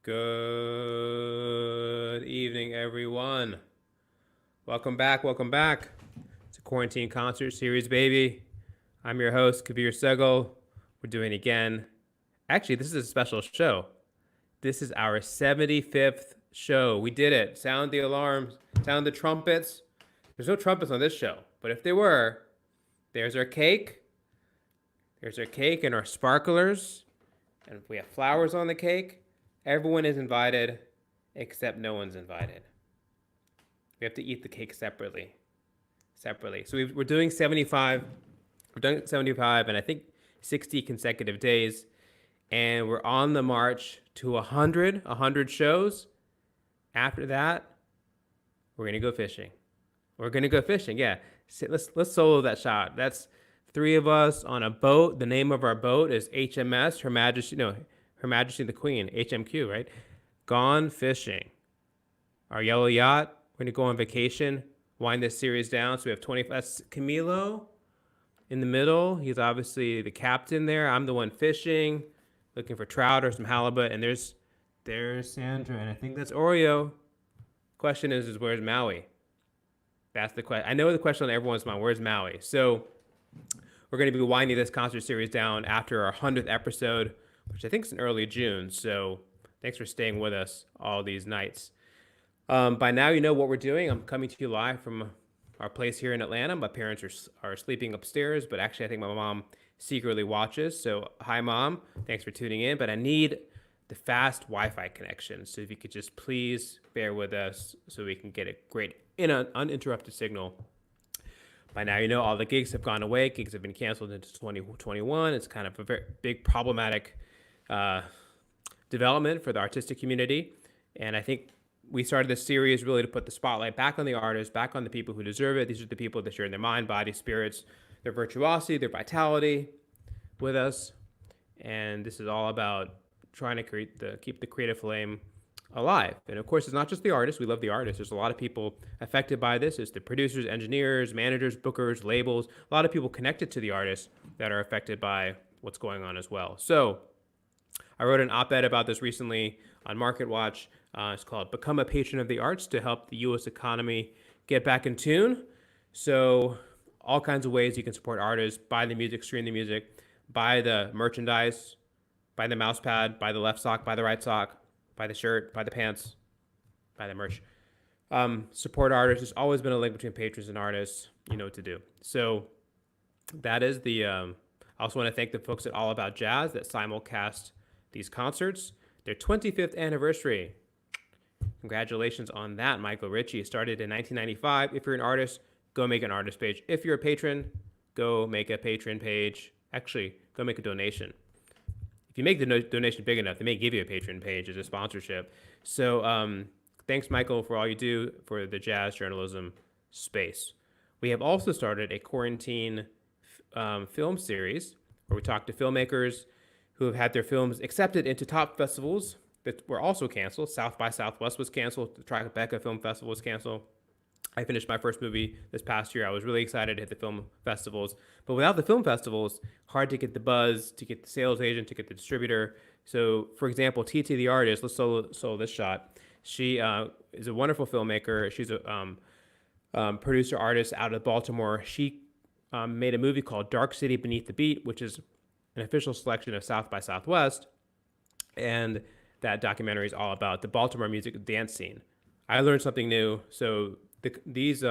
Good evening, everyone. Welcome back. Welcome back to Quarantine Concert Series, baby. I'm your host, Kabir Segal. We're doing it again. Actually, this is a special show. This is our 75th show. We did it. Sound the alarms, sound the trumpets. There's no trumpets on this show, but if there were, there's our cake. There's our cake and our sparklers. And we have flowers on the cake. Everyone is invited, except no one's invited. We have to eat the cake separately. So we're doing 75. We're doing 75, and I think 60 consecutive days, and we're on the march to 100 shows. After that, we're gonna go fishing. Yeah. Let's solo that shot. That's three of us on a boat. The name of our boat is HMS, Her Majesty, Her Majesty the Queen, HMQ, right? Gone fishing. Our yellow yacht. We're gonna go on vacation. Wind this series down. So we have 20. That's Camilo in the middle. He's obviously the captain there. I'm the one fishing, looking for trout or some halibut. And there's Sandra, and I think that's Oreo. Question is where's Maui? That's the question. I know the question on everyone's mind. Where's Maui? So we're going to be winding this concert series down after our 100th episode, which I think is in early June. So thanks for staying with us all these nights. By now, you know what we're doing. I'm coming to you live from our place here in Atlanta. My parents are sleeping upstairs, but actually, I think my mom secretly watches. So, hi, Mom. Thanks for tuning in. But I need the fast Wi-Fi connection. So if you could just please bear with us so we can get a great uninterrupted signal. By now, you know all the gigs have gone away. Gigs have been canceled into 2021. It's kind of a very big problematic development for the artistic community. And I think we started this series really to put the spotlight back on the artists, back on the people who deserve it. These are the people that share their mind, body, spirits, their virtuosity, their vitality with us. And this is all about trying to keep the creative flame alive. And of course, it's not just the artists. We love the artists. There's a lot of people affected by this. It's the producers, engineers, managers, bookers, labels, a lot of people connected to the artists that are affected by what's going on as well. So I wrote an op-ed about this recently on MarketWatch. It's called Become a Patron of the Arts to help the U.S. economy get back in tune. So all kinds of ways you can support artists: buy the music, stream the music, buy the merchandise, buy the mouse pad, buy the left sock, buy the right sock, buy the shirt, buy the pants, buy the merch. Support artists. There's always been a link between patrons and artists. You know what to do. So that is the. I also want to thank the folks at All About Jazz that simulcast these concerts. Their 25th anniversary. Congratulations on that, Michael Ritchie. Started in 1995. If you're an artist, go make an artist page. If you're a patron, go make a patron page. Actually, go make a donation. If you make the donation big enough, they may give you a patron page as a sponsorship. So thanks, Michael, for all you do for the jazz journalism space. We have also started a quarantine film series where we talk to filmmakers who have had their films accepted into top festivals that were also canceled. South by Southwest was canceled. The Tribeca Film Festival was canceled. I finished my first movie this past year. I was really excited to hit the film festivals. But without the film festivals, hard to get the buzz, to get the sales agent, to get the distributor. So, for example, TT the artist, let's solo this shot. She is a wonderful filmmaker. She's a producer artist out of Baltimore. She made a movie called Dark City Beneath the Beat, which is an official selection of South by Southwest. And that documentary is all about the Baltimore music dance scene. I learned something new. So these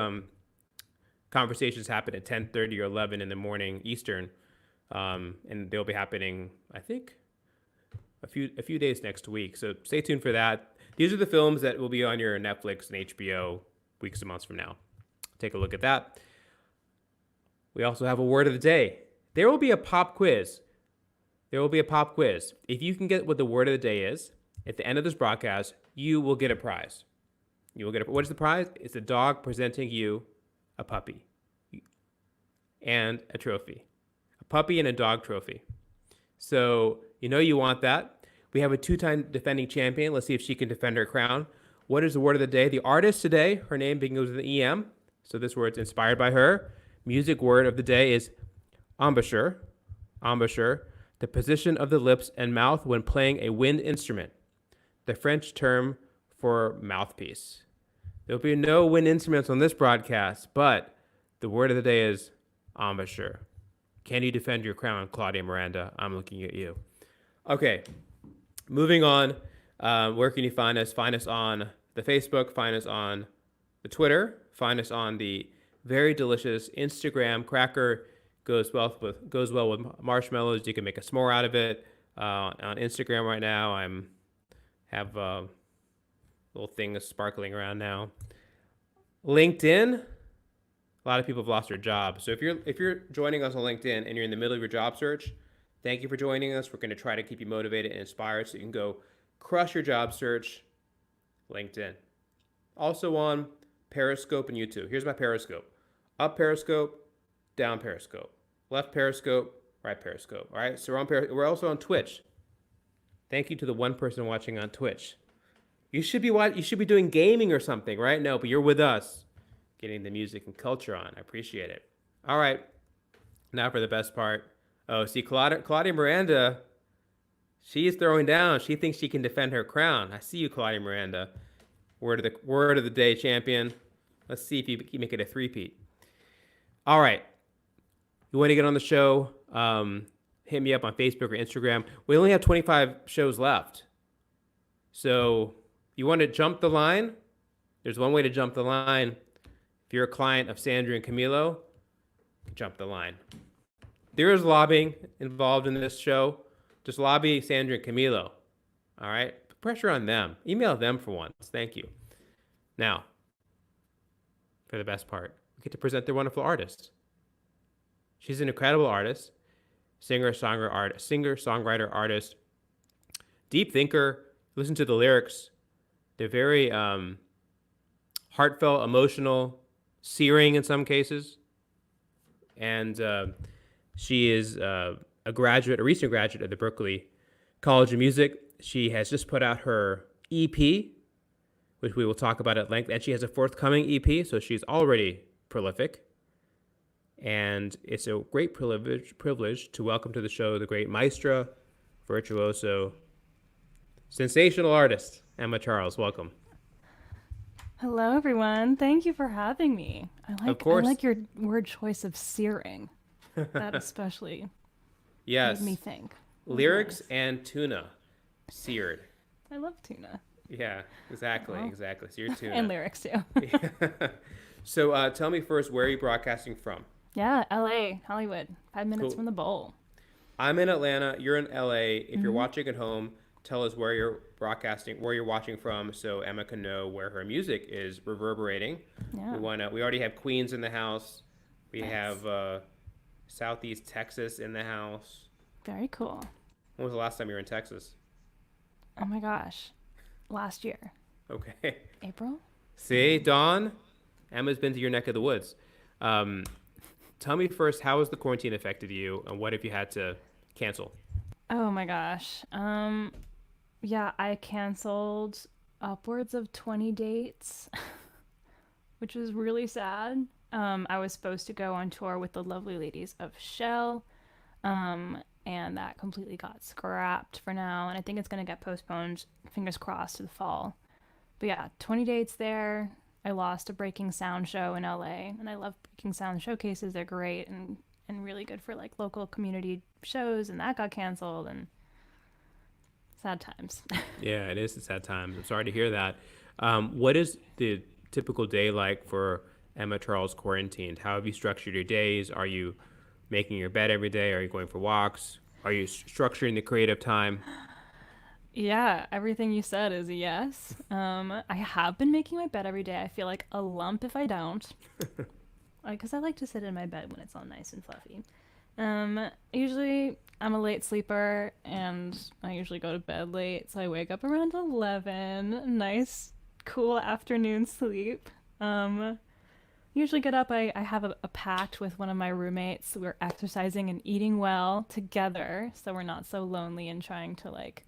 conversations happen at 10:30 or 11 in the morning Eastern, and they'll be happening, I think, a few days next week. So stay tuned for that. These are the films that will be on your Netflix and HBO weeks and months from now. Take a look at that. We also have a word of the day. There will be a pop quiz. If you can get what the word of the day is, at the end of this broadcast, you will get a prize. What is the prize? It's a dog presenting you a puppy and a trophy. A puppy and a dog trophy. So you want that. We have a two-time defending champion. Let's see if she can defend her crown. What is the word of the day? The artist today, her name begins with an EM. So this word's inspired by her. Music word of the day is embouchure. Embouchure. The position of the lips and mouth when playing a wind instrument. the French term for mouthpiece. There'll be no wind instruments on this broadcast, but the word of the day is embouchure. Can you defend your crown, Claudia Miranda? I'm looking at you. Okay, moving on. Where can you find us? Find us on the Facebook. Find us on the Twitter. Find us on the very delicious Instagram. Cracker goes well with marshmallows. You can make a s'more out of it. On Instagram right now, have little thing is sparkling around now. LinkedIn, a lot of people have lost their jobs. So if you're joining us on LinkedIn and you're in the middle of your job search, thank you for joining us. We're going to try to keep you motivated and inspired so you can go crush your job search. LinkedIn. Also on Periscope and YouTube. Here's my Periscope. Up Periscope, down Periscope. Left Periscope, right Periscope. All right, so we're also on Twitch. Thank you to the one person watching on Twitch. You should be doing gaming or something, right? No, but you're with us, getting the music and culture on. I appreciate it. All right, now for the best part. Oh, see, Claudia Miranda, she is throwing down. She thinks she can defend her crown. I see you, Claudia Miranda. Word of the day, champion. Let's see if you make it a three-peat. All right. You want to get on the show? Hit me up on Facebook or Instagram. We only have 25 shows left. So you want to jump the line? There's one way to jump the line. If you're a client of Sandra and Camilo, jump the line. There is lobbying involved in this show. Just lobby Sandra and Camilo. All right? Put pressure on them. Email them for once. Thank you. Now, for the best part, we get to present their wonderful artist. She's an incredible artist, singer, songwriter, artist, deep thinker. Listen to the lyrics. They're very heartfelt, emotional, searing in some cases. And she is a recent graduate of the Berklee College of Music. She has just put out her EP, which we will talk about at length. And she has a forthcoming EP, so she's already prolific. And it's a great privilege to welcome to the show the great maestra, virtuoso, sensational artist, Emma Charles. Welcome. Hello, everyone. Thank you for having me. Of course. I like your word choice of searing. That especially yes. made me think. Lyrics Nice. and tuna. Seared. I love tuna. Yeah, exactly. Seared tuna. And lyrics, too. So tell me first, where are you broadcasting from? Yeah, LA, Hollywood. 5 minutes Cool. from the bowl. I'm in Atlanta. You're in LA. If you're watching at home, tell us where you're watching from, so Emma can know where her music is reverberating. Yeah. We already have Queens in the house. We Nice. have Southeast Texas in the house. Very cool. When was the last time you were in Texas? Oh my gosh. Last year. Okay. April? See, Dawn, Emma's been to your neck of the woods. Tell me first, how has the quarantine affected you, and what have you had to cancel? Oh my gosh. Yeah, I canceled upwards of 20 dates, which was really sad. I was supposed to go on tour with the lovely ladies of Shell, and that completely got scrapped for now, and I think it's going to get postponed, fingers crossed, to the fall. But yeah, 20 dates there. I lost a Breaking Sound show in LA, and I love Breaking Sound showcases. They're great and really good for like local community shows, and that got canceled, and sad times. Yeah, it is a sad time. I'm sorry to hear that. What is the typical day like for Emma Charles quarantined? How have you structured your days? Are you making your bed every day? Are you going for walks? Are you structuring the creative time? Yeah, everything you said is a yes. I have been making my bed every day. I feel like a lump if I don't. Because I like to sit in my bed when it's all nice and fluffy. Usually I'm a late sleeper and I usually go to bed late, so I wake up around 11. Nice, cool afternoon sleep. Usually get up, I have a pact with one of my roommates. We're exercising and eating well together, so we're not so lonely and trying to like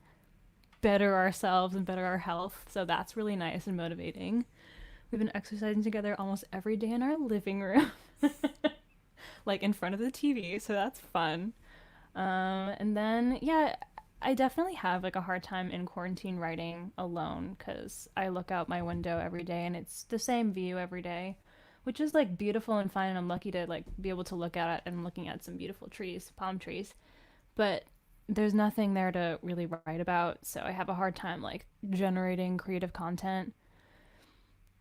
better ourselves and better our health. So that's really nice and motivating. We've been exercising together almost every day in our living room, like in front of the TV. So that's fun. And then, yeah, I definitely have like a hard time in quarantine writing alone because I look out my window every day and it's the same view every day, which is like beautiful and fine. And I'm lucky to like be able to look at it and looking at some beautiful trees, palm trees. But there's nothing there to really write about, so I have a hard time like generating creative content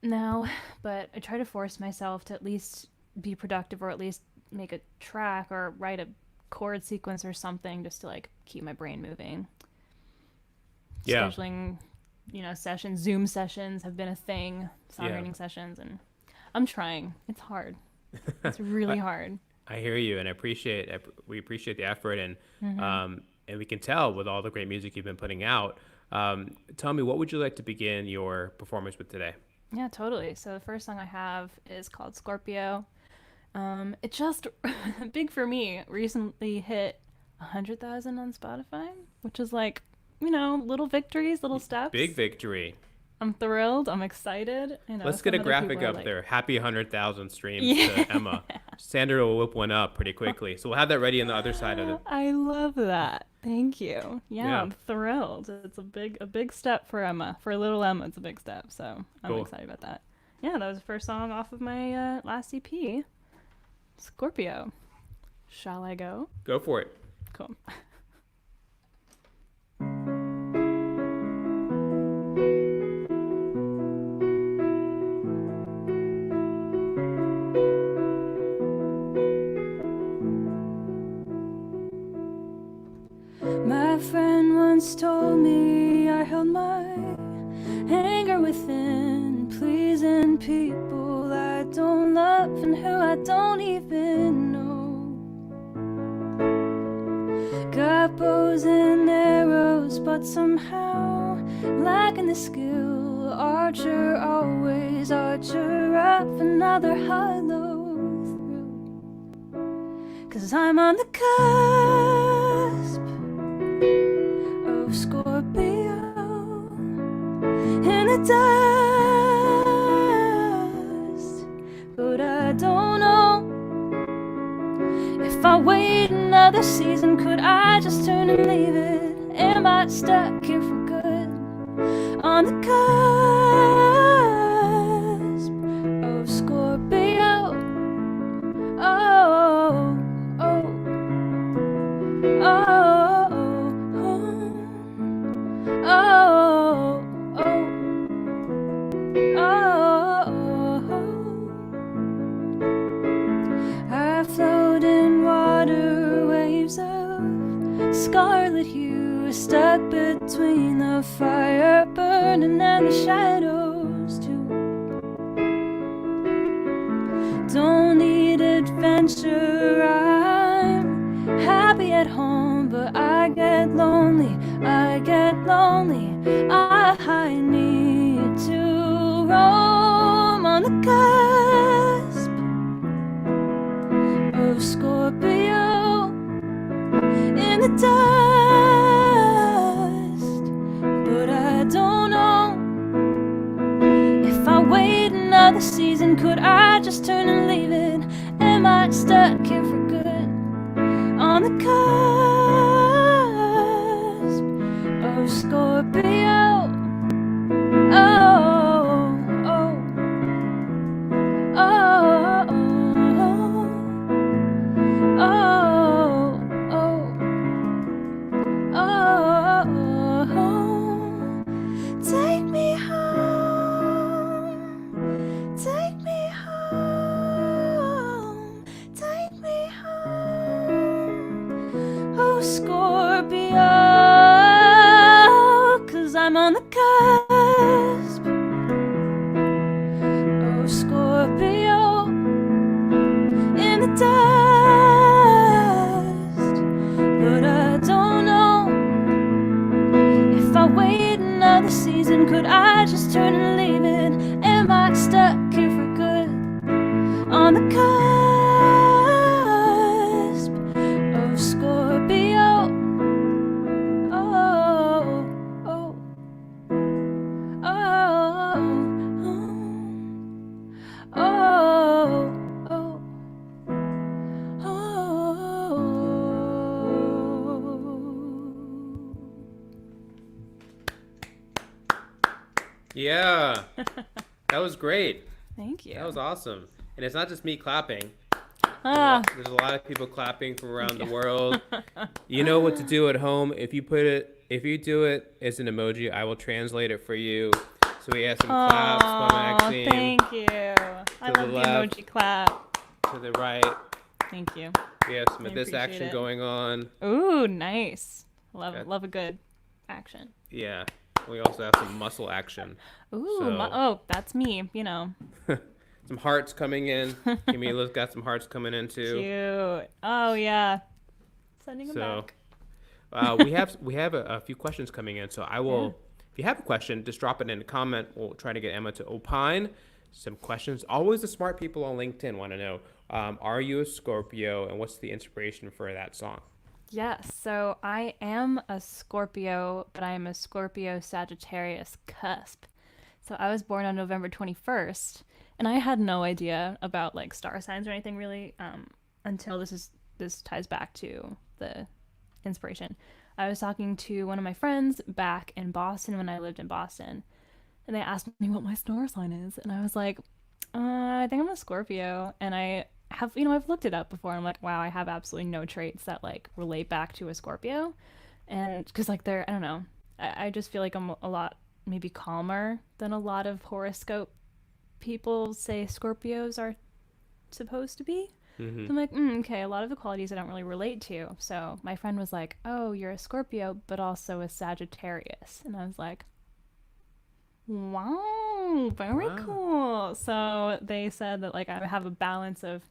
now. But I try to force myself to at least be productive or at least make a track or write a chord sequence or something just to like keep my brain moving. Yeah, Scheduling, sessions, Zoom sessions have been a thing, yeah. songwriting sessions, and I'm trying. It's hard. It's really I, hard. I hear you, and we appreciate the effort, Hmm. and we can tell with all the great music you've been putting out. Tell me, what would you like to begin your performance with today? Yeah, totally. So the first song I have is called Scorpio. It just big for me. Recently hit 100,000 on Spotify, which is like, little victories, little Big steps. victory. I'm thrilled. I'm excited. Let's get Some a other people graphic are up like, there. Happy 100,000 streams yeah, to Emma. Sandra will whip one up pretty quickly. So we'll have that ready on the other side of it. I love that. Thank you. Yeah, Yeah, I'm thrilled. It's a big step for Emma. For little Emma, it's a big step. So I'm cool. excited about that. Yeah, that was the first song off of my last EP, Scorpio. Shall I go? Go for it. Cool. My friend once told me I held my anger within, pleasing people I don't love and who I don't even know. Got bows and arrows, but somehow lacking the skill. Archer always, archer up another hollow through. 'Cause I'm on the cusp of Scorpio in the dust, but I don't know if I wait another season. Could I just turn and leave it? Am I stuck here for good on the cusp of Scorpio? Oh, oh, oh, oh, oh, oh. I float in water waves of scarlet hue, stuck between the fire burning and the shadows too. Don't need adventure, I'm happy at home, but I get lonely, I need to roam on the cusp of Scorpio in the dust, but I don't know if I wait another season. Could I just turn and leave it? Am I stuck here for good on the cusp of Scorpio? Oh, oh, oh, oh, oh, oh, oh. Take me home, take me home, take me home. Oh, Scorpio, 'cause I'm on the cusp of Scorpio in the dust, but I don't know if I wait another season. Could I just turn and leave it? Am I stuck here for good on the cusp of Scorpio? Oh, oh, oh, oh, oh, oh. Yeah, that was great. Thank That you. was awesome. And it's not just me clapping. Ah, There's a lot of people clapping from thank around the you. world. You know what to do at home. If you do it as an emoji, I will translate it for you. So we have some claps by Oh, Maxime thank you. I to the love the left, emoji clap. to the right. Thank you. We have some I of this appreciate action it. going on. Ooh, nice. Love Got, love a good action. yeah. We also have some muscle action. Ooh, So oh, that's me. You know, some hearts coming in. Camila's got some hearts coming in too. cute. Oh yeah, sending them So back. we have a few questions coming in. So I Yeah. will, if you have a question, just drop it in a comment. We'll try to get Emma to opine some questions. Always the smart people on LinkedIn want to know: are you a Scorpio, and what's the inspiration for that song? Yes, so I am a Scorpio, but I am a Scorpio Sagittarius cusp. So I was born on November 21st, and I had no idea about like star signs or anything really until this ties back to the inspiration. I was talking to one of my friends back in Boston when I lived in Boston, and they asked me what my star sign is, and I was like, I think I'm a Scorpio, and I have, I've looked it up before. And I'm like, wow, I have absolutely no traits that like relate back to a Scorpio, and because like I don't know, I just feel like I'm a lot maybe calmer than a lot of horoscope people say Scorpios are supposed to be. Mm-hmm. So I'm like, okay, a lot of the qualities I don't really relate to. So my friend was like, oh, you're a Scorpio, but also a Sagittarius, and I was like, wow, very Wow. cool. So they said that like I have a balance of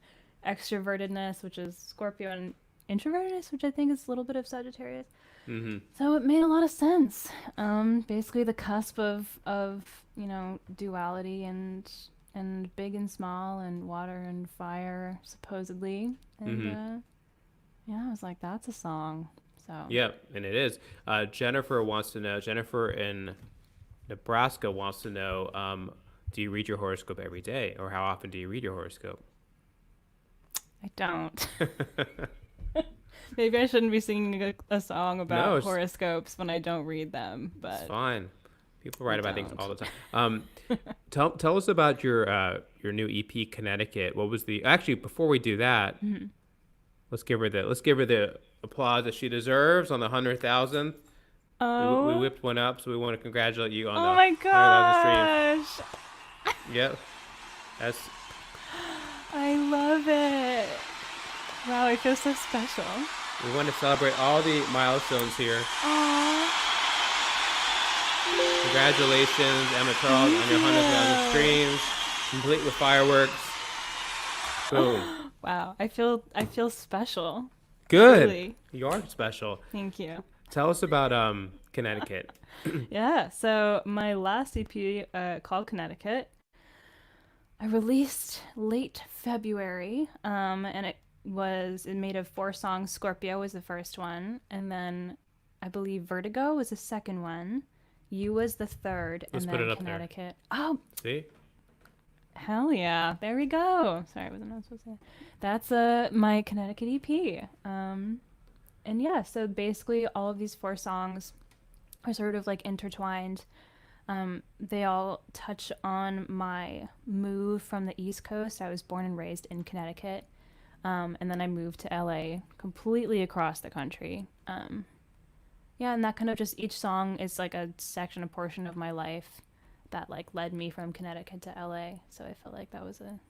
extrovertedness, which is Scorpio, and introvertedness, which I think is a little bit of Sagittarius. Mm-hmm. So it made a lot of sense. Basically the cusp of duality and big and small and water and fire supposedly. And Mm-hmm. yeah, I was like, that's a song. So Yep, and it is. Jennifer wants to know. Jennifer in Nebraska wants to know. Do you read your horoscope every day, or how often do you read your horoscope? I don't. Maybe I shouldn't be singing a song No, about horoscopes when I don't read them, it's but fine. People I write about things all don't. the time. Tell us about your new EP, Connecticut. What was the actually before we do that? Mhm. Let's give her the applause that she deserves on the 100,000th. We Oh, whipped one up, so we want to congratulate you on oh the my 100,000 streams. gosh. Yep, that's I love it. Wow, I feel so special. we want to celebrate all the milestones here. Oh, Congratulations, Emma Charles, on thank your 100,000 you. streams, complete with fireworks. Boom. Wow, I feel special. Good. Truly. You are special. Thank you. Tell us about Connecticut. Yeah, so my last EP called Connecticut, I released late February, and it made of 4 songs. Scorpio was the first one, and then I believe Vertigo was the second one. You was the third, Let's and put then it up there. Connecticut. Oh, See? hell yeah! There we go. Sorry, I wasn't supposed to say. That's my Connecticut EP. And yeah, so basically all of these 4 songs are sort of like intertwined. They all touch on my move from the East Coast. I was born and raised in Connecticut. And then I moved to LA completely across the country. Yeah, and that kind of just each song is like a section, a portion of my life that like led me from Connecticut to LA. So I felt like that was a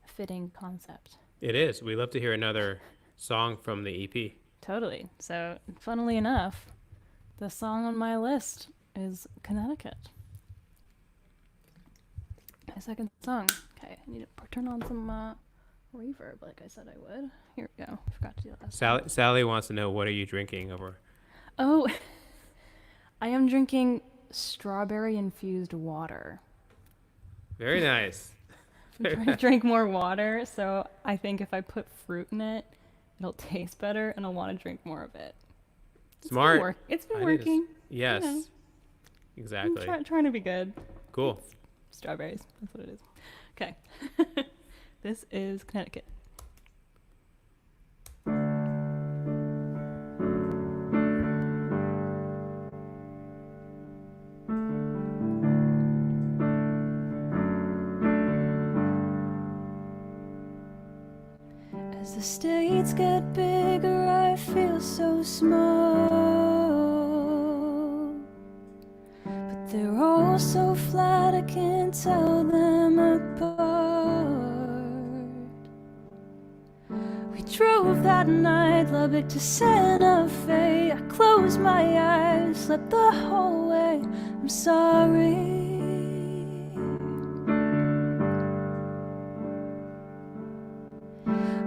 fitting concept. It is. We love to hear another song from the EP. Totally. So, funnily enough, the song on my list is Connecticut. My second song. Okay, I need to turn on some reverb like I said I would. Here we go. Forgot to do that last time. Sally wants to know, what are you drinking over? Oh, I am drinking strawberry infused water. Very nice. I'm trying to drink more water, so I think if I put fruit in it, it'll taste better and I'll want to drink more of it. Smart. It's been I need to working. Yes. You know, I'm Exactly. trying to be good. Cool. Strawberries. That's what it is. Okay. This is Connecticut. As the states get bigger, I feel so small. But they're all so flat, I can't tell them apart. We drove that night, Lubbock to Santa Fe. I closed my eyes, slept the whole way. I'm sorry.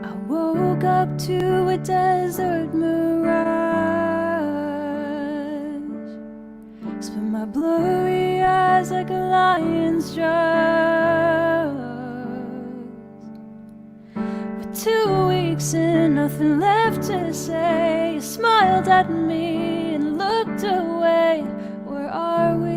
I woke up to a desert mirage. Spent my blurry eyes like a lion's jaws. With 2 weeks and nothing left to say, you smiled at me and looked away. Where are we?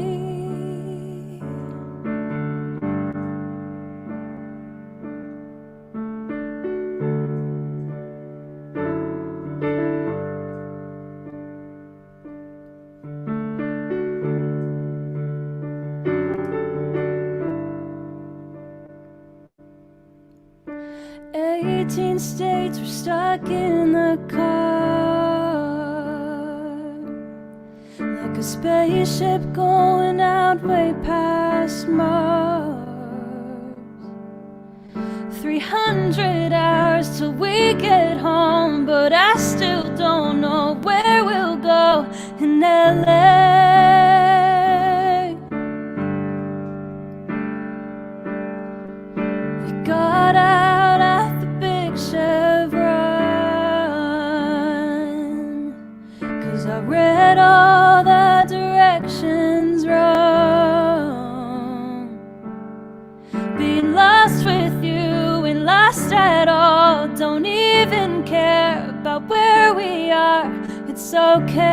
States were stuck in the car, like a spaceship going out way past Mars. 300 hours till we get home, but I still don't know where we'll go in LA. We got out at the big Chevron, 'cause I read all the directions wrong. Being lost with you ain't lost at all. Don't even care about where we are. It's okay.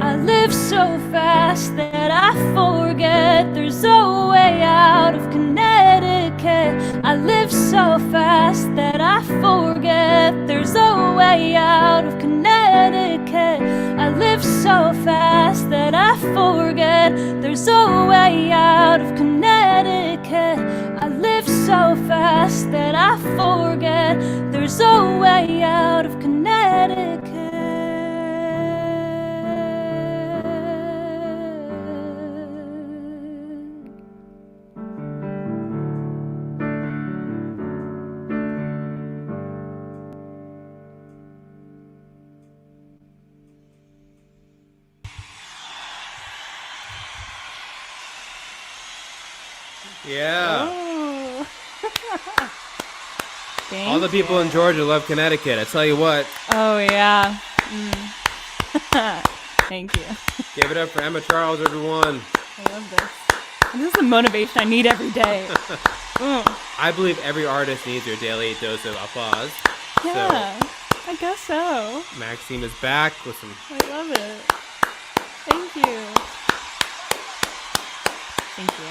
I live so fast that I forget there's a way out of Connecticut. I live so fast that I forget there's a way out of Connecticut. I live so fast that I forget there's a way out of Connecticut. I live so fast that I forget there's a way out of Connecticut. Yeah. Oh. All the people in Georgia love Connecticut. I tell you what. Oh, yeah. Thank you. Give it up for Emma Charles, everyone. I love this. This is the motivation I need every day. I believe every artist needs their daily dose of applause. Yeah, I guess so. Maxime is back with some... I love it. Thank you. Thank you.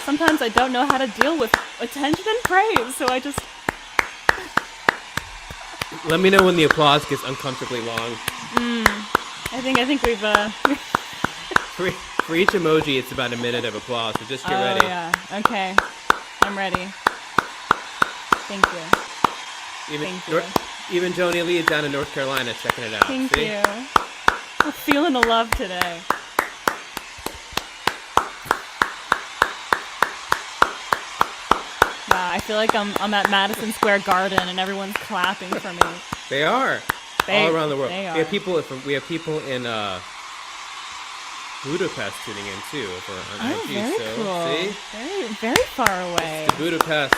Sometimes I don't know how to deal with attention and praise, so I just... Let me know when the applause gets uncomfortably long. I think we've For each emoji, it's about a minute of applause, so just get ready. Oh, yeah. Okay. I'm ready. Thank you. Even Joni Lee is down in North Carolina checking it out. Thank See? you. I'm feeling the love today. Wow, I feel like I'm at Madison Square Garden and everyone's clapping for me. They are. All around the world. They are. We have people in Budapest tuning in too over on Oh, IG. very So cool. see? Very, very far away. To Budapest.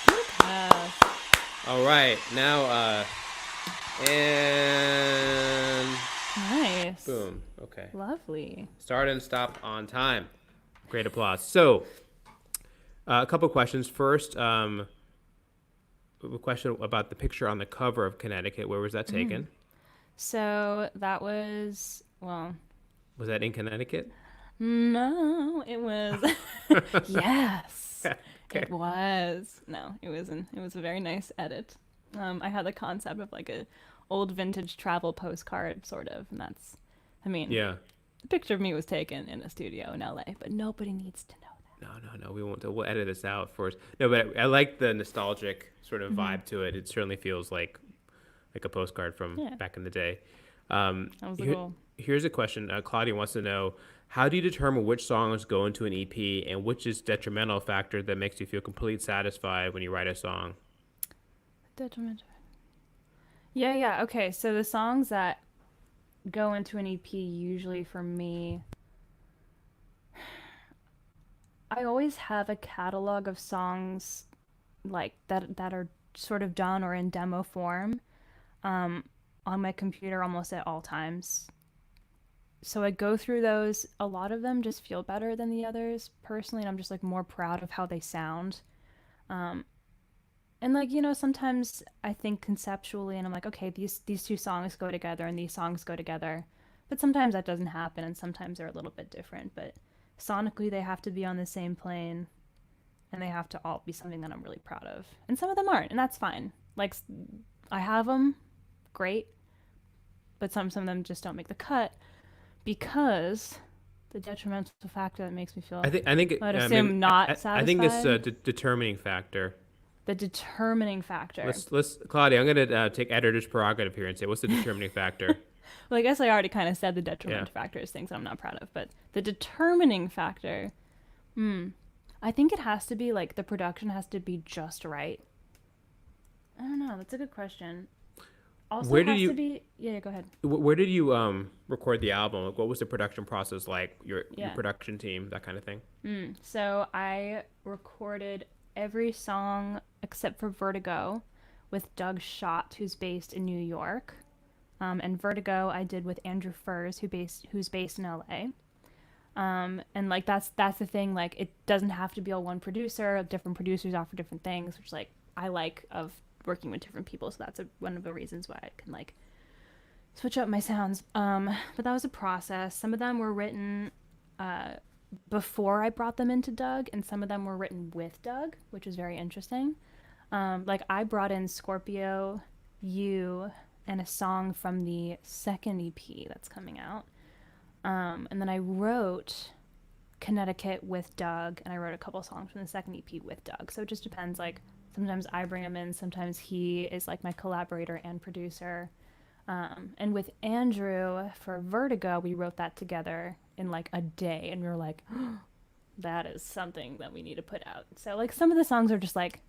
Budapest. All right, now and Nice. boom. Okay. Lovely. Start and stop on time. Great applause. So, a couple questions. First, a question about the picture on the cover of Connecticut. Where was that taken? So that was, well, Was that in Connecticut? no, it was, yes, Okay. it was. No, it wasn't. It was a very nice edit. I had the concept of like a old vintage travel postcard, sort of, and that's, I mean, Yeah. The picture of me was taken in a studio in LA, but nobody needs to know No. We won't. We'll edit this out for us. No, but I like the nostalgic sort of that. vibe to it. It certainly feels like a postcard from Yeah. back in the day. That was the goal. Here's a question. Claudia wants to know: how do you determine which songs go into an EP, and which is detrimental factor that makes you feel completely satisfied when you write a song? Detrimental. Yeah. Okay, so the songs that go into an EP usually for me, I always have a catalog of songs like that are sort of done or in demo form um, on my computer almost at all times. So I go through those. A lot of them just feel better than the others personally, and I'm just like more proud of how they sound. Um, and like sometimes I think conceptually, and I'm like, okay, these two songs go together, and these songs go together. But sometimes that doesn't happen, and sometimes they're a little bit different. But sonically, they have to be on the same plane, and they have to all be something that I'm really proud of. And some of them aren't, and that's fine. Like I have them, great, but some of them just don't make the cut because the detrimental factor that makes me feel, I think I'd assume, not I think it's a satisfied. determining factor. The determining factor. Let's Claudia. I'm gonna take editor's prerogative here and say, what's the determining factor? Well, I guess I already kind of said the Yeah. detrimental factor is things I'm not proud of, but the determining factor, I think it has to be like the production has to be just right. I don't know. That's a good question. Also, Where it did has you to be. Yeah, go ahead. Where did you record the album? Like, what was the production process like? Your Yeah. production team, that kind of thing. So I recorded every song except for Vertigo with Doug Schott, who's based in New York. And Vertigo I did with Andrew Furs, who's based in LA. And like that's the thing. Like it doesn't have to be all one producer. Different producers offer different things, which like I like of working with different people. So that's one of the reasons why I can like switch up my sounds. But that was a process. Some of them were written before I brought them into Doug, and some of them were written with Doug, which is very interesting. Like I brought in Scorpio, You, and a song from the second EP that's coming out. And then I wrote Connecticut with Doug, and I wrote a couple songs from the second EP with Doug. So it just depends. Like sometimes I bring him in, sometimes he is like my collaborator and producer. And with Andrew for Vertigo, we wrote that together in like a day, and we were like, that is something that we need to put out. So like some of the songs are just like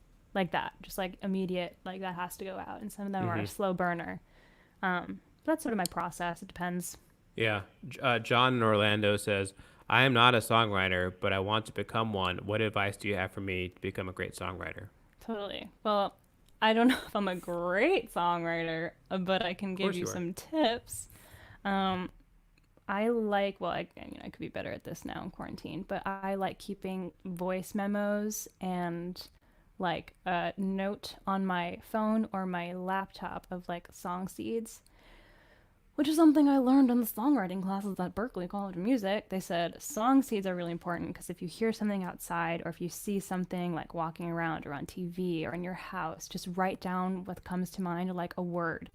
that, just like immediate, like that has to go out, and some of them are a slow burner. That's sort of my process. It depends. Yeah. John in Orlando says, I am not a songwriter, but I want to become one. What advice do you have for me to become a great songwriter? Totally. Well, I don't know if I'm a great songwriter, but I can give you are. some tips. I like, well, I could be better at this now in quarantine, but I like keeping voice memos and like a note on my phone or my laptop of like song seeds, which is something I learned in the songwriting classes at Berklee College of Music. They said song seeds are really important because if you hear something outside or if you see something like walking around or on TV or in your house, just write down what comes to mind, or like a word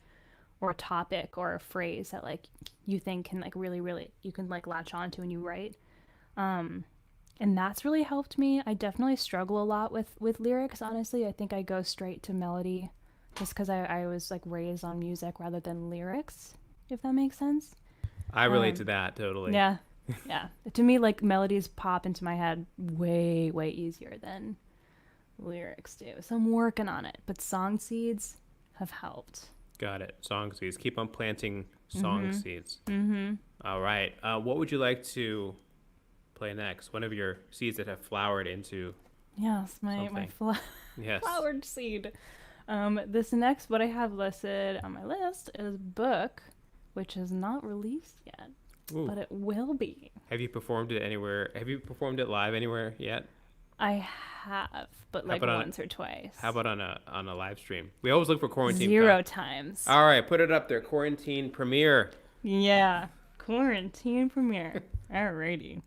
or a topic or a phrase that like you think can like really you can like latch onto when you write. And that's really helped me. I definitely struggle a lot with lyrics, honestly. I think I go straight to melody just because I was like raised on music rather than lyrics, if that makes sense. I relate to that totally. Yeah. Yeah. To me, like melodies pop into my head way easier than lyrics do. So I'm working on it. But song seeds have helped. Got it. Song seeds. Keep on planting song seeds. All right. What would you like to play next? One of your seeds that have flowered into Yes, my something. Yes. flowered seed. This next, what I have listed on my list is Book, which is not released yet, Ooh. but it will be. Have you performed it anywhere? Have you performed it live anywhere yet? I have, but like about once or twice. How about on a live stream? We always look for quarantine. Zero times. All right, put it up there. Quarantine premiere. Yeah, quarantine premiere. Alrighty,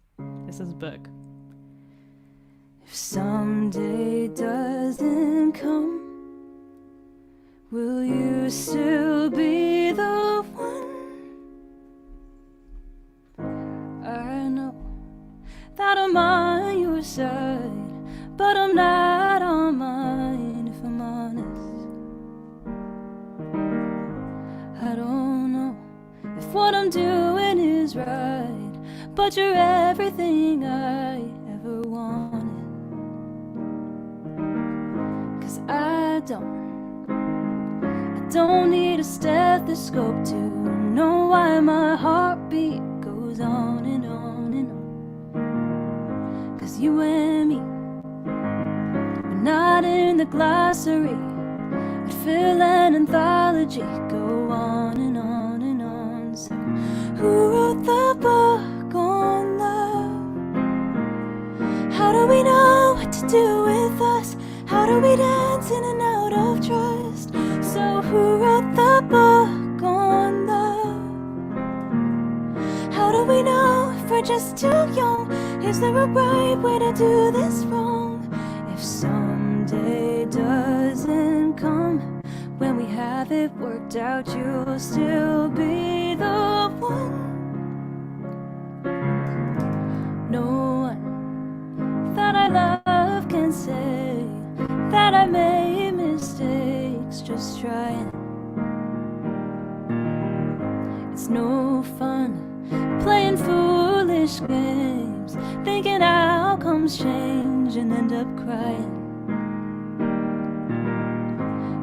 this is Book. If someday doesn't come, will you still be the one what I'm doing is right, but you're everything I ever wanted. 'Cause I don't need a stethoscope to know why my heartbeat goes on and on and on. 'Cause you and me, we're not in the glossary. I'd fill an anthology, go on and on and on. So who wrote the book on love? How do we know what to do with us? How do we dance in and out of trust? So who wrote the book on love? How do we know if we're just too young? Is there a right way to do this wrong? If someday doesn't come, when we have it worked out, you'll still be the one. No one that I love can say that I made mistakes, just trying. It's no fun playing foolish games, thinking outcomes change and end up crying.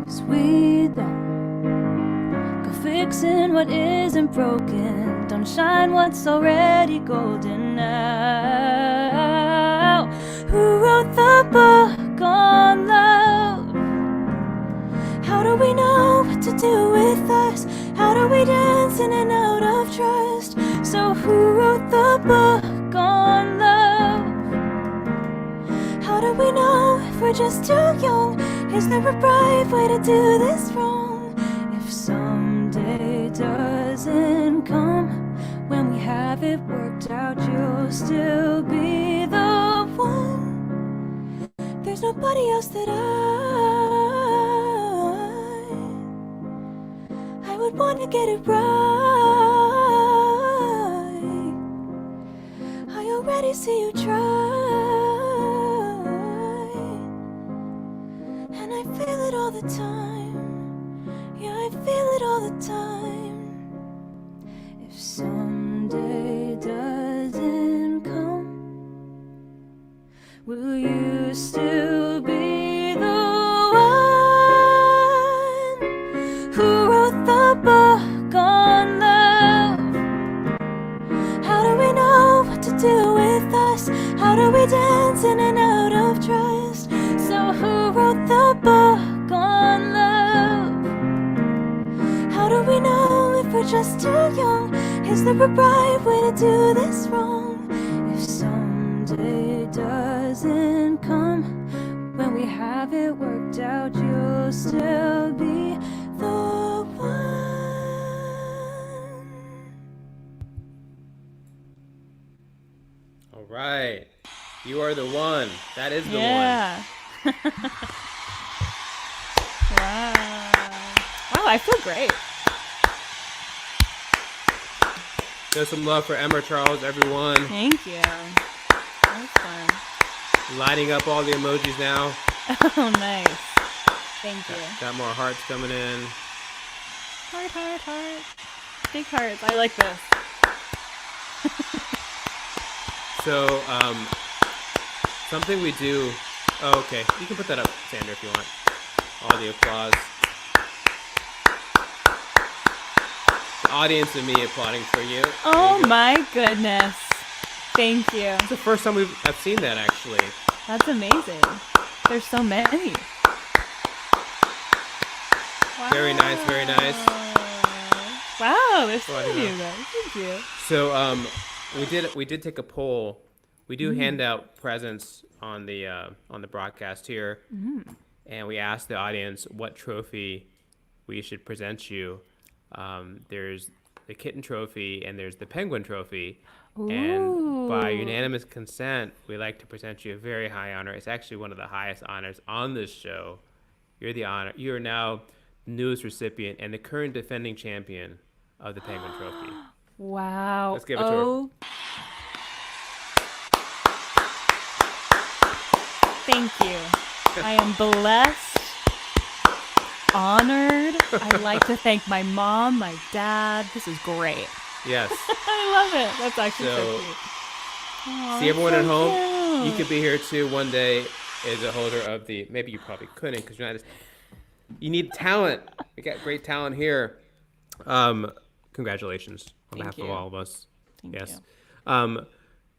'Cause we don't go fixing what isn't broken, don't shine what's already golden now. Who wrote the book on love? How do we know what to do with us? How do we dance in and out of trust? So who wrote the book on love? How do we know if we're just too young? Is there a right way to do this wrong? If someday doesn't come, when we have it worked out, you'll still be the one. There's nobody else that I would want to get it right. I already see you try, and I feel it all the time. Yeah, I feel it all the time. If someday doesn't come, will you still be the one? Who wrote the book on love? How do we know what to do with us? How do we dance in and out of trust? So who wrote the book on love? How do we know if we're just too young? Is there a right way to do this wrong? If someday doesn't come, when we have it worked out, you'll still be the one. All right. You are the one. That is the one. Yeah. Wow. Wow, I feel great. Show some love for Emma Charles, everyone. Thank you. That was fun. Lighting up all the emojis now. Oh, nice. Thank you. Got more hearts coming in. Heart, heart, heart. Big hearts. I like this. So, something we do. Oh, okay. You can put that up, Sandra, if you want. All the applause. The audience and me applauding for you. Oh my goodness. Thank you. It's the first time I've seen that, actually. That's amazing. There's so many. Wow. Very nice, very nice. Wow, there's so Well, I many don't of them. Thank you. So, we did take a poll. We do hand out presents on the broadcast here, and we asked the audience what trophy we should present you. There's the kitten trophy and there's the penguin trophy. And by Ooh. unanimous consent, we like to present you a very high honor. It's actually one of the highest honors on this show. You are now the newest recipient and the current defending champion of the penguin trophy. Wow. Let's give it to her. Thank you. I am blessed, honored. I'd like to thank my mom, my dad. This is great. Yes. I love it. That's actually so So cute. Aw, see that's everyone at home. so You cute. could be here too one day as a holder of the. Maybe you probably couldn't because you're not. You need talent. We got great talent here. Um, Congratulations on Thank behalf of you. all of us. Thank Yes. you. Um,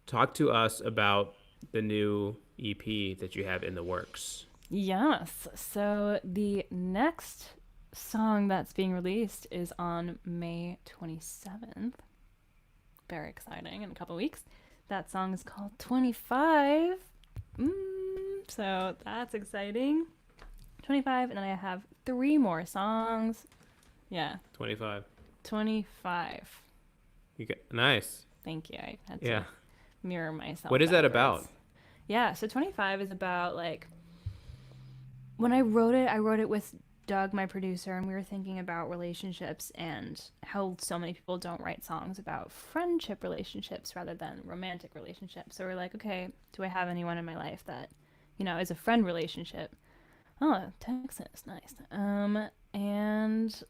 Talk to us about the new EP that you have in the works. Yes. So the next song that's being released is on May 27th. Very exciting in a couple weeks. That song is called 25. So that's exciting. 25, and then I have three more songs. Yeah, 25. 25. You got nice. Thank you. I had Yeah. to mirror myself. What is that backwards. about? Yeah, so 25 is about like when I wrote it with Doug, my producer, and we were thinking about relationships and how so many people don't write songs about friendship relationships rather than romantic relationships. So we're like, okay, do I have anyone in my life that, is a friend relationship? Oh, Texas, nice. And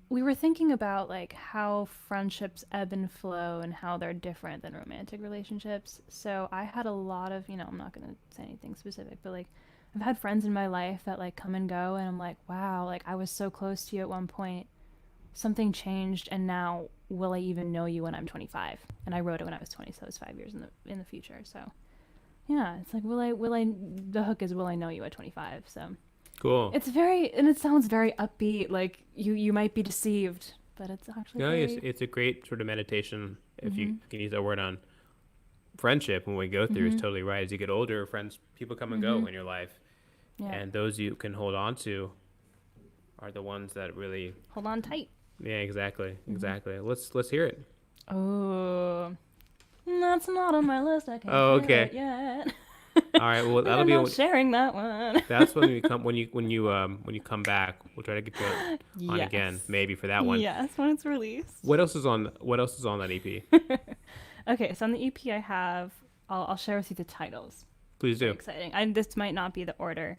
we were thinking about like how friendships ebb and flow and how they're different than romantic relationships. So I had a lot of, I'm not going to say anything specific, but like I've had friends in my life that like come and go and I'm like, wow, like I was so close to you at one point. Something changed and now will I even know you when I'm 25? And I wrote it when I was 20, so it's 5 years in the future. So, yeah, it's like the hook is will I know you at 25? So, Cool. it's very, and it sounds very upbeat. Like you might be deceived, but it's actually No, very. it's a great sort of meditation if you Mm-hmm. can use that word on friendship when we go through is Mm-hmm. totally right. As you get older, friends, people come and Mm-hmm. go in your life, Yeah. and those you can hold on to are the ones that really. Hold on tight. Yeah, exactly, Mm-hmm. exactly. Let's hear it. Oh, that's not on my list. I can't Oh, share okay. it yet. All right. Well, that'll I'm be not sharing that one. that's when when you come back. We'll try to get you on Yes. again, maybe for that one. Yes, when it's released. What else is on? What else is on that EP? Okay, so on the EP I have, I'll share with you the titles. Please Very do. exciting. This might not be the order,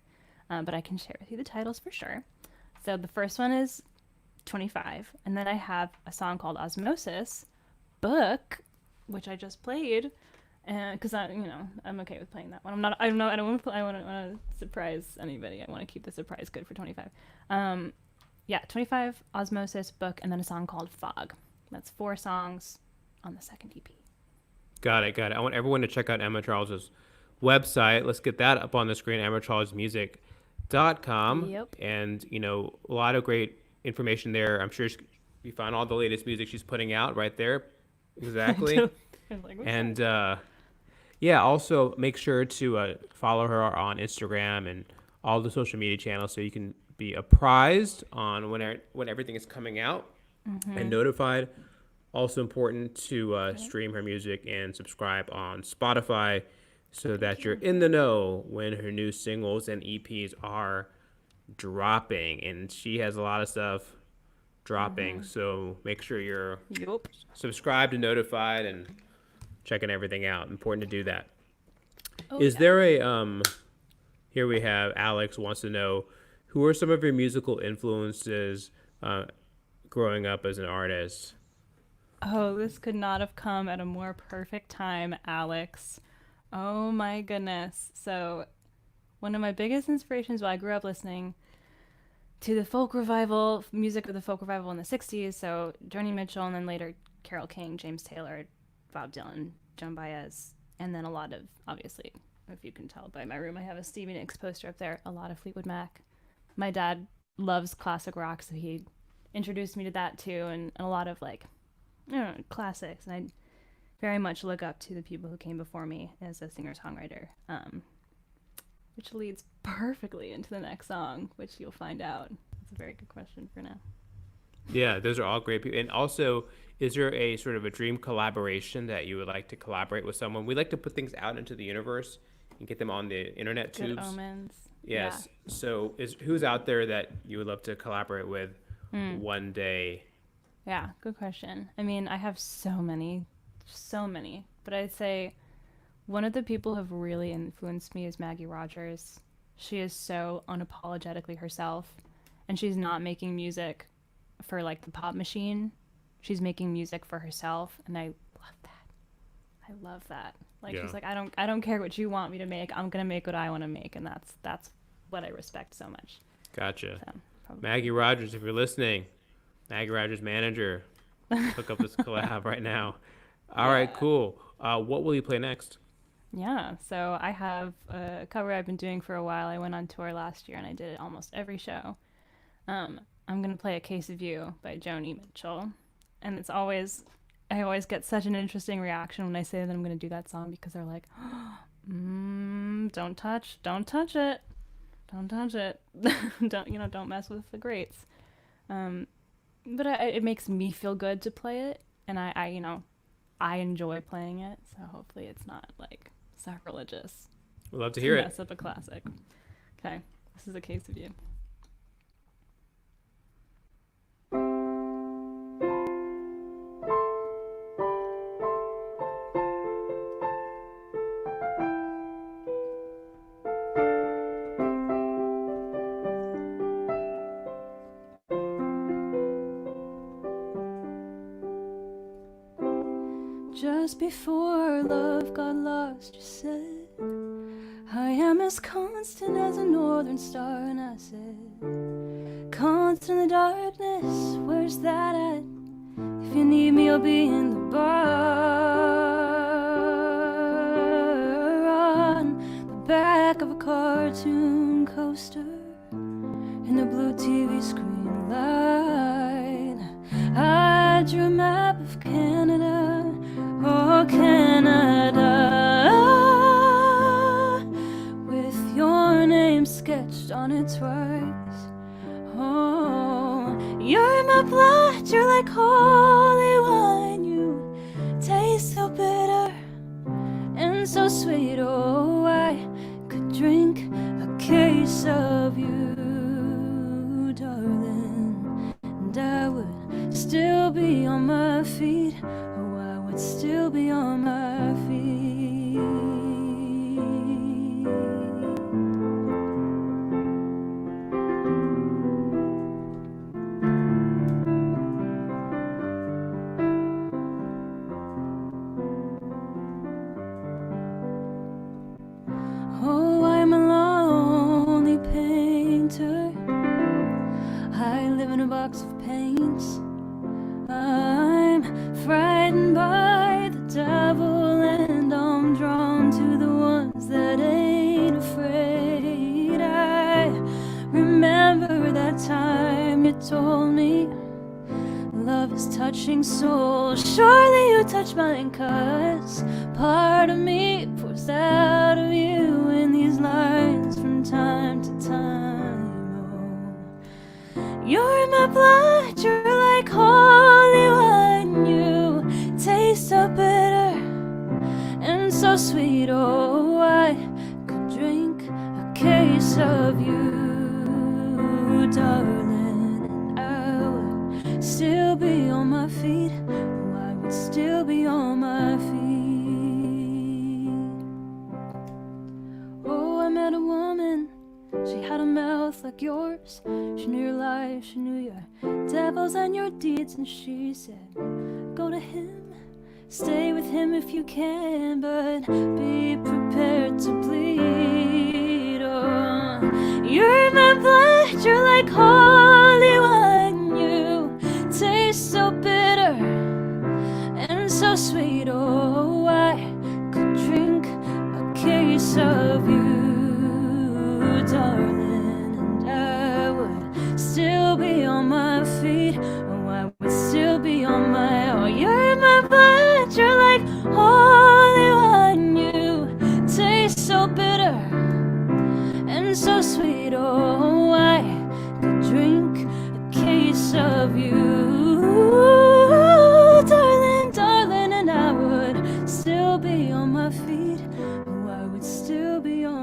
but I can share with you the titles for sure. So the first one is 25, and then I have a song called Osmosis, Book, which I just played, and because I'm okay with playing that one. I don't want to I want to surprise anybody. I want to keep the surprise good for 25. Yeah, 25, Osmosis, Book, and then a song called Fog. That's 4 songs on the second EP. Got it. Got it. I want everyone to check out Emma Charles's website. Let's get that up on the screen. EmmaCharlesMusic.com. Yep. And a lot of great information there. I'm sure you find all the latest music she's putting out right there. Exactly. Like, And yeah, also make sure to follow her on Instagram and all the social media channels so you can be apprised on when everything is coming out and notified. Also important to stream her music and subscribe on Spotify so that you're in the know when her new singles and EPs are dropping. And she has a lot of stuff dropping, so make sure you're Yup. subscribed and notified and checking everything out. Important to do that. Oh, Is yeah. there a here we have Alex wants to know who are some of your musical influences growing up as an artist? Oh, this could not have come at a more perfect time, Alex. Oh my goodness. So, one of my biggest inspirations while I grew up listening to the folk revival, music of the folk revival in the 60s, so Joni Mitchell and then later Carole King, James Taylor, Bob Dylan, Joan Baez, and then a lot of, obviously, if you can tell by my room, I have a Stevie Nicks poster up there, a lot of Fleetwood Mac. My dad loves classic rock, so he introduced me to that too, and a lot of classics. And I very much look up to the people who came before me as a singer-songwriter, which leads perfectly into the next song, which you'll find out. That's a very good question for now. Yeah, those are all great people. And also, is there a sort of a dream collaboration that you would like to collaborate with someone? We like to put things out into the universe and get them on the internet Good tubes. omens. Yes. So who's out there that you would love to collaborate with one day? Yeah, good question. I mean, I have so many, but I'd say one of the people who have really influenced me is Maggie Rogers. She is so unapologetically herself, and she's not making music for like the pop machine. she's making music for herself, and I love that. I love that. Like, Yeah. she's like, I don't care what you want me to make. I'm gonna make what I want to make, and that's what I respect so much. Gotcha. So, probably. Maggie Rogers, if you're listening, Maggie Rogers manager, hook up this collab right now. All right, Yeah. cool. What will you play next? Yeah, so I have a cover I've been doing for a while. I went on tour last year and I did it almost every show. I'm gonna play "A Case of You" by Joni Mitchell, and I always get such an interesting reaction when I say that I'm gonna do that song, because they're like, don't touch it, don't touch it, don't mess with the greats. But it makes me feel good to play it, and I enjoy playing it, so hopefully it's not like sacrilegious We'd love to hear it. mess up a classic. Okay, this is "A Case of You." Just before love got lost, you said, I am as constant as a northern star. And I said, constant in the darkness, where's that at? If you need me, I'll be in the bar. On the back of a cartoon coaster, in the blue TV screen light, I drew a map of Canada. Oh, Canada, with your name sketched on it twice. Oh, you're my blood, you're like holy wine. You taste so bitter and so sweet. Oh, I could drink a case of you, darling, and I would still be on my feet. Still be on my feet. Oh, I'm a lonely painter. I live in a box of paints. I'm frightened by the devil, and I'm drawn to the ones that ain't afraid. I remember that time you told me love is touching souls. Surely you touch mine, 'cause part of me pours out of you in these lines from time to time. Oh, you're my blood, you're like holy wine. You taste so bitter and so sweet. Oh, I could drink a case of you, darling, and I would still be on my feet. Oh, I would still be on my feet. Oh, I met a woman. She had a mouth like yours. She knew your life, she knew your devils and your deeds. And she said, go to him, stay with him if you can, but be prepared to bleed. Oh, you're my blood, you're like holy wine. You taste so bitter and so sweet. Oh, I could drink a case of you, darling, and I would still be on my feet. Oh, I would still be on my. Oh, you're my blood, you're like holy wine. You taste so bitter and so sweet. Oh, I could drink a case of you, darling, darling, and I would still be on my feet. Oh, I would still be on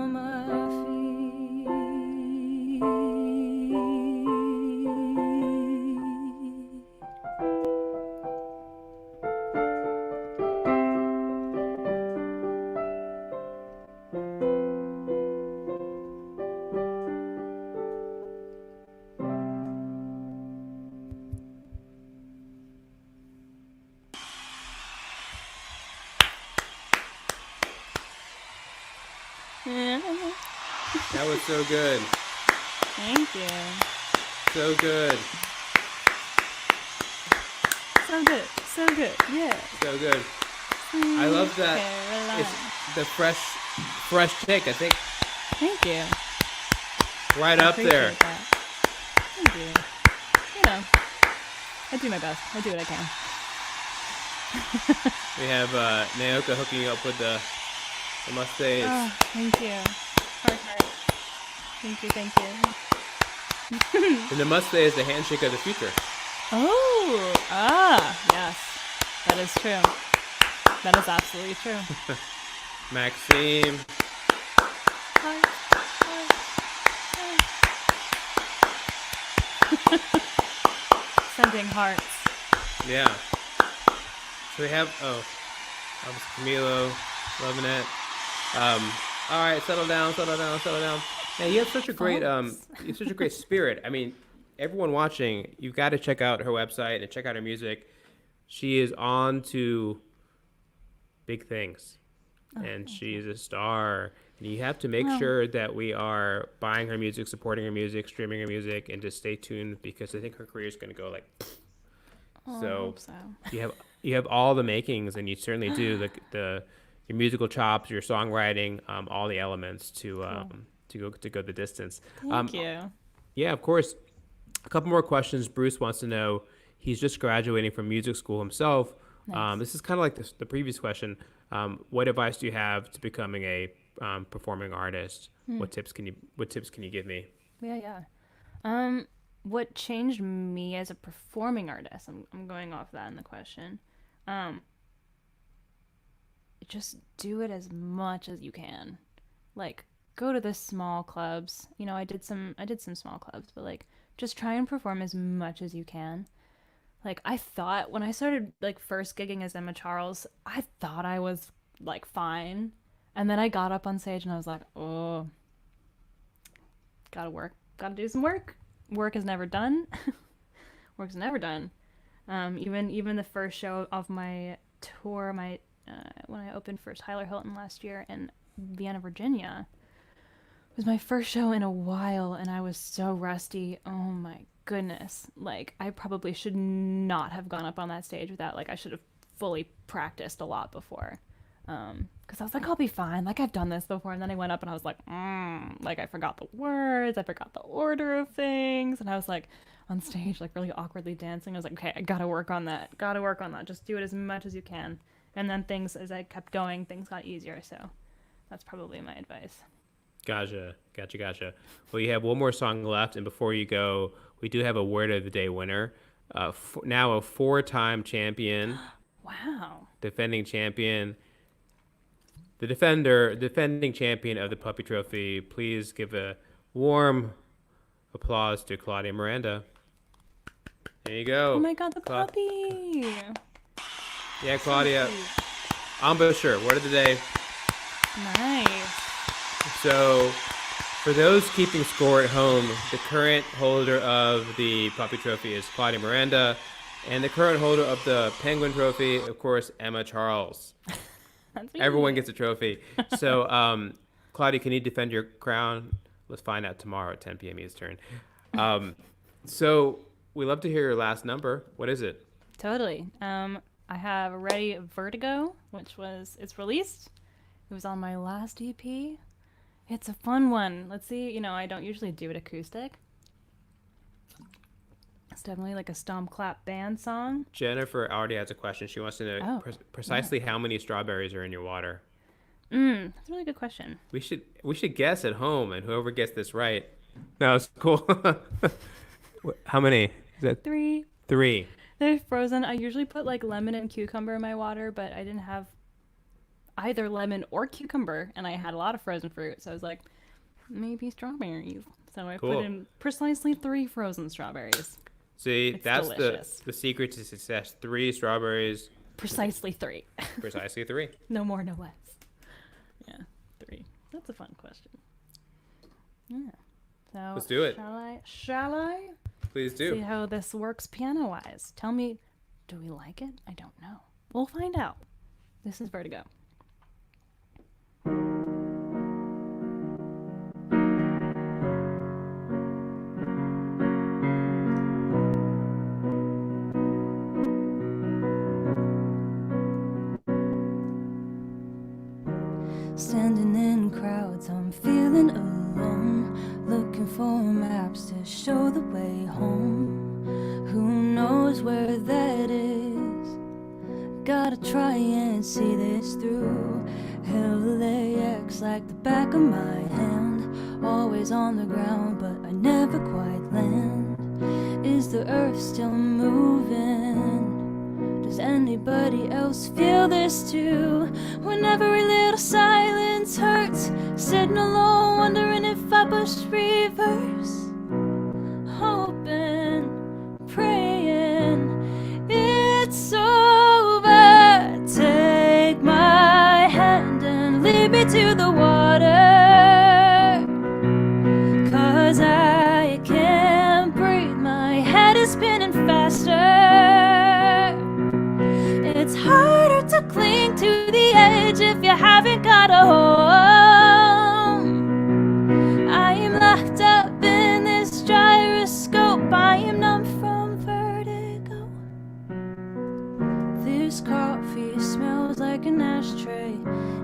That was so good. Thank you. So good. So good. So good. Yeah. So good. I love that. Caroline. It's the fresh take. I think Thank you. right I up there. appreciate that. Thank you. You know, I do my best. I do what I can. We have Naoka hooking you up with the mustache. Oh, thank you. Heart. Thank you. Thank you. And the mustache is the handshake of the future. Oh, yes. That is true. That is absolutely true. Maxime. Heart. Sending hearts. Yeah. So we have obviously Camilo, loving it. All right, settle down. Man, you have such a great spirit. I mean, everyone watching, you've got to check out her website and check out her music. She is on to big things, and she's a star. And you have to make sure that we are buying her music, supporting her music, streaming her music, and just stay tuned because I think her career is going to go like. I So hope so. you have all the makings, and you certainly do the your musical chops, your songwriting, all the elements to go the distance. Thank you. Yeah, of course. A couple more questions. Bruce wants to know. He's just graduating from music school himself. Nice. This is kind of like the previous question. What advice do you have to becoming a performing artist? What tips can you give me? Yeah. What changed me as a performing artist? I'm going off that in the question. Just do it as much as you can. Like, go to the small clubs. You know, I did some small clubs, but like, just try and perform as much as you can. Like, I thought when I started like first gigging as Emma Charles, I thought I was like fine, and then I got up on stage and I was like, oh, gotta do some work. Work is never done. Work's never done. Even the first show of my tour, when I opened for Tyler Hilton last year in Vienna, Virginia, was my first show in a while, and I was so rusty. Oh my goodness! Like, I probably should not have gone up on that stage without, like, I should have fully practiced a lot before. Because I was like, I'll be fine. Like, I've done this before. And then I went up and I was like, like, I forgot the words. I forgot the order of things. And I was like on stage, like, really awkwardly dancing. I was like, okay, I gotta work on that. Just do it as much as you can. And then things, as I kept going, things got easier. So that's probably my advice. Gotcha. Well, you have one more song left, and before you go, we do have a word of the day winner. Now a 4-time champion. Wow. Defending champion. The defending champion of the Puppy Trophy. Please give a warm applause to Claudia Miranda. There you go. Oh my God, the puppy. Yeah, Claudia. Embouchure, word of the day. Nice. So, for those keeping score at home, the current holder of the Puppy Trophy is Claudia Miranda, and the current holder of the Penguin Trophy, of course, Emma Charles. Everyone gets a trophy. So, Claudia, can you defend your crown? Let's find out tomorrow at 10 p.m. Eastern. So, we love to hear your last number. What is it? Totally. I have ready Vertigo, it's released. It was on my last EP. It's a fun one. Let's see. You know, I don't usually do it acoustic. It's definitely like a stomp clap band song. Jennifer already has a question. She wants to know precisely how many strawberries are in your water. That's a really good question. We should guess at home, and whoever gets this right. No, it's cool. How many? Is that 3? 3. They're frozen. I usually put like lemon and cucumber in my water, but I didn't have either lemon or cucumber, and I had a lot of frozen fruit, so I was like, maybe strawberries. So I put in precisely 3 frozen strawberries. See, It's that's delicious. the secret to success. 3 strawberries. Precisely 3. Precisely 3. No more, no less. Yeah, 3. That's a fun question. Yeah. So Let's do it. Shall I? Please do. See how this works piano-wise. Tell me, do we like it? I don't know. We'll find out. This is Vertigo. way home. Who knows where that is? Gotta try and see this through. LAX like the back of my hand. Always on the ground, but I never quite land. Is the earth still moving? Does anybody else feel this too? When every little silence hurts, sitting alone, wondering if I pushed reverse. Hoping, praying, it's over. Take my hand and lead me to the water. 'Cause I can't breathe, my head is spinning faster. It's harder to cling to the edge if you haven't got a home. I am locked up in this gyroscope. I am numb from vertigo. This coffee smells like an ashtray,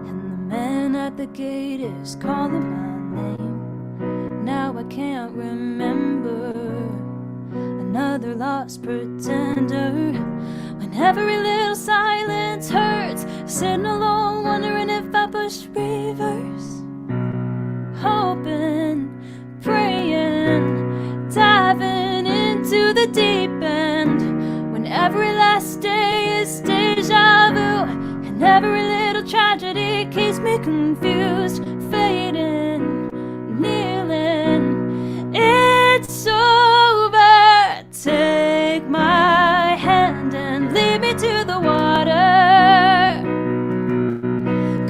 and the man at the gate is calling my name. Now I can't remember, another lost pretender. When every little silence hurts, sitting alone, wondering if I pushed reverse. Hoping, praying, diving into the deep end. When every last day is deja vu, and every little tragedy keeps me confused. Fading, kneeling, it's over. Take my hand and lead me to the water.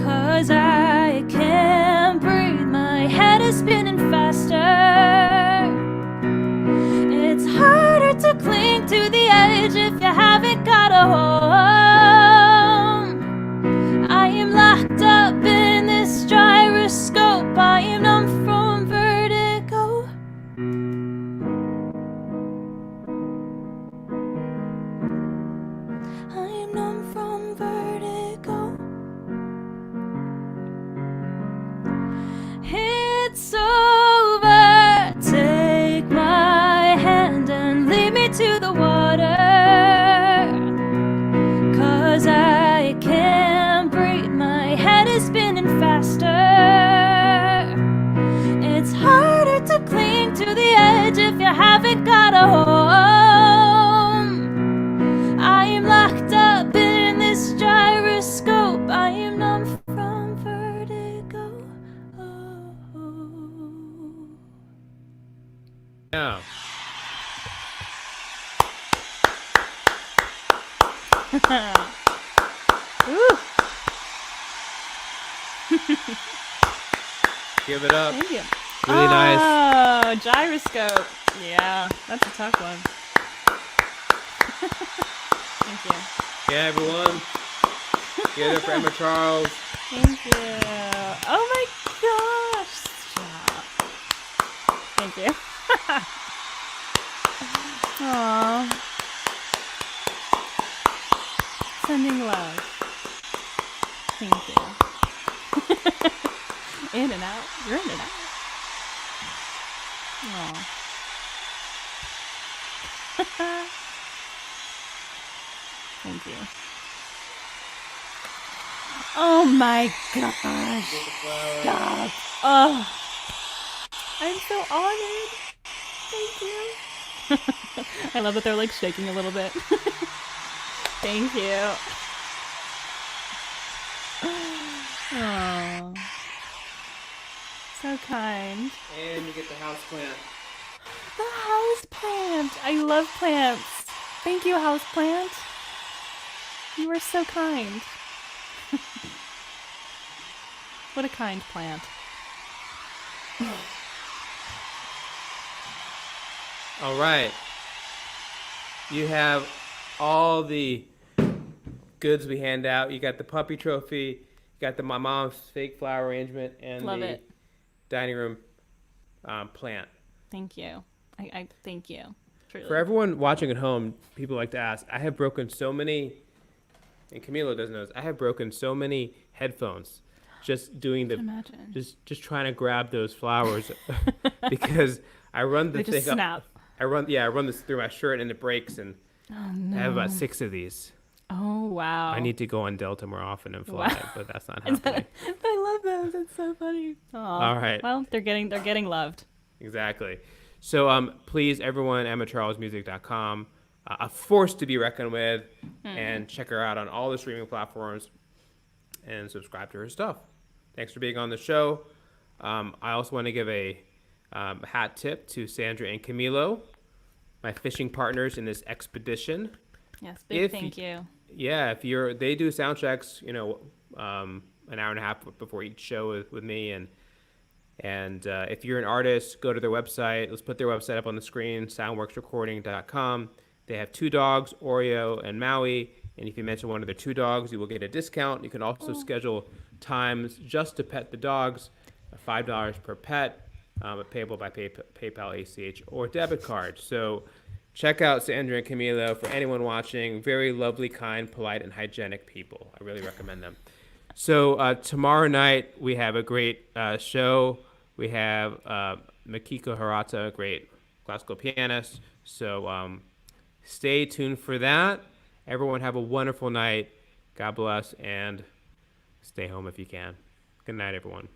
'Cause I can't breathe, my head is spinning faster. It's harder to cling to the edge if you haven't got a home. I am locked up in this gyroscope. I am numb from vertigo. I am numb from vertigo. It's over. Take my hand and lead me to the water. 'Cause I can't breathe, my head is spinning faster. It's harder to cling to the edge if you haven't got a home. I am locked up in this gyroscope. I am numb from vertigo. Yeah. Ooh, Give it up. thank you. Really nice. Oh, gyroscope. Yeah, that's a tough one. Thank you. Yeah, everyone. Give it up for Emma Charles. Thank you. Oh my gosh. Stop. Thank you. Aww. Sending love. Thank you. In and out. You're in and out. Aww. Thank you. Oh my gosh. Stop. Oh. I'm so honored. Thank you. I love that they're like shaking a little bit. Thank you. Oh. So kind. And you get the house plant. The house plant. I love plants. Thank you, house plant. You are so kind. What a kind plant. All right. You have all the goods we hand out. You got the puppy trophy. You got the my mom's fake flower arrangement and Love the it. dining room plant. Thank you. I thank you. Truly. For everyone watching at home, people like to ask, I have broken so many, and Camilo doesn't know this, I have broken so many headphones just doing the, Imagine. just trying to grab those flowers because I run the They thing just up. snap. I run this through my shirt and it breaks, and Oh I have about no. 6 of these. Oh wow. I need to go on Delta more often and fly, Wow. but that's not Is happening. that- I love those. It's so funny. Aw. All right. Well, they're getting loved. Exactly. So please, everyone, EmmaCharlesMusic.com, a force to be reckoned with, and check her out on all the streaming platforms and subscribe to her stuff. Thanks for being on the show. I also want to give a hat tip to Sandra and Camilo, my fishing partners in this expedition. Yes, big If thank you. Yeah, they do sound checks, an hour and a half before each show with me, and if you're an artist, go to their website. Let's put their website up on the screen, soundworksrecording.com. They have 2 dogs, Oreo and Maui, and if you mention one of their 2 dogs, you will get a discount. You can also schedule times just to pet the dogs, $5 per pet, payable by PayPal, ACH, or debit card. So check out Sandra and Camilo. For anyone watching, very lovely, kind, polite, and hygienic people. I really recommend them. So tomorrow night, we have a great show. We have Makiko Harata, a great classical pianist. So stay tuned for that. Everyone have a wonderful night. God bless, and stay home if you can. Good night, everyone.